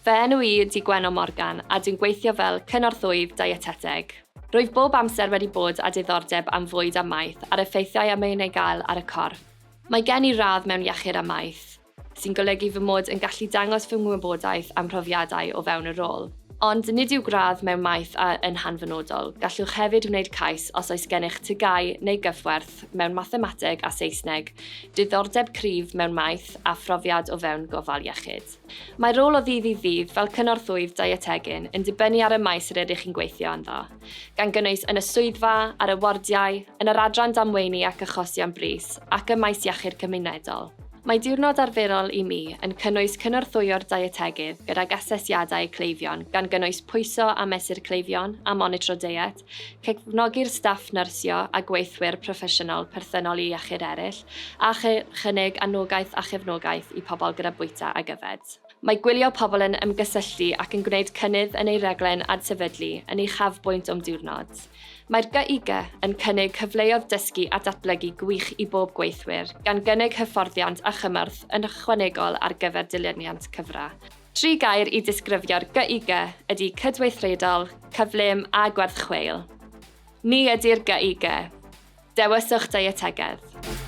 Fy enw I ydi Gwenno Morgan a dwi'n gweithio fel Cynorthwyydd Dietetig. Rwyf bob amser wedi bod â diddordeb am fwyd a maith a'r effeithiau y mae'n ei gael ar y corff. Mae gen i radd mewn iechyd a maith, sy'n golygu fy mod yn gallu dangos fy ngwybodaeth am profiadau o fewn y rôl. Ond nid yw gradd mewn maith yn hanfynodol. Gallwch hefyd wneud cais os oes gennych tygau neu gyfwerth mewn mathemateg a Saesneg, diddordeb cryf mewn maith a phrofiad o fewn gofal iechyd. Mae rôl o ddydd i ddydd fel Cynorthwyydd Dietegyn yn dibynnu ar y maes yr ydych chi'n gweithio ynddo, gan gynnwys yn y swyddfa, ar y wardiau, yn yr adran damweini ac achosion brys, ac y maes iechyd cymunedol. Mae diwrnod arferol i mi yn cynnwys cynorthwyo'r dietegydd gydag asesiadau cleifion gan gynnwys pwyso a mesur cleifion a monitro diet, cefnogi'r staff nyrsio a gweithwyr proffesiynol perthynol i iechyd eraill, a chynnig anogaeth a chefnogaeth i pobl gyda bwyta a gyfed. Mae gwylio pobl yn ymgysylltu ac yn gwneud cynnydd yn ei reglen adsefydlu yn ei chafbwynt o'm diwrnod. Mae'r GIG yn cynnig cyfleoedd dysgu a datblygu gwych i bob gweithwyr, gan gynnig hyfforddiant a chymorth yn ychwanegol ar gyfer dilyniant cyfra. 3 gair i disgrifio'r GIG ydy cydweithredol, cyflym a gwerth chweil. Ni ydy'r GIG. Dewyswch dietegedd.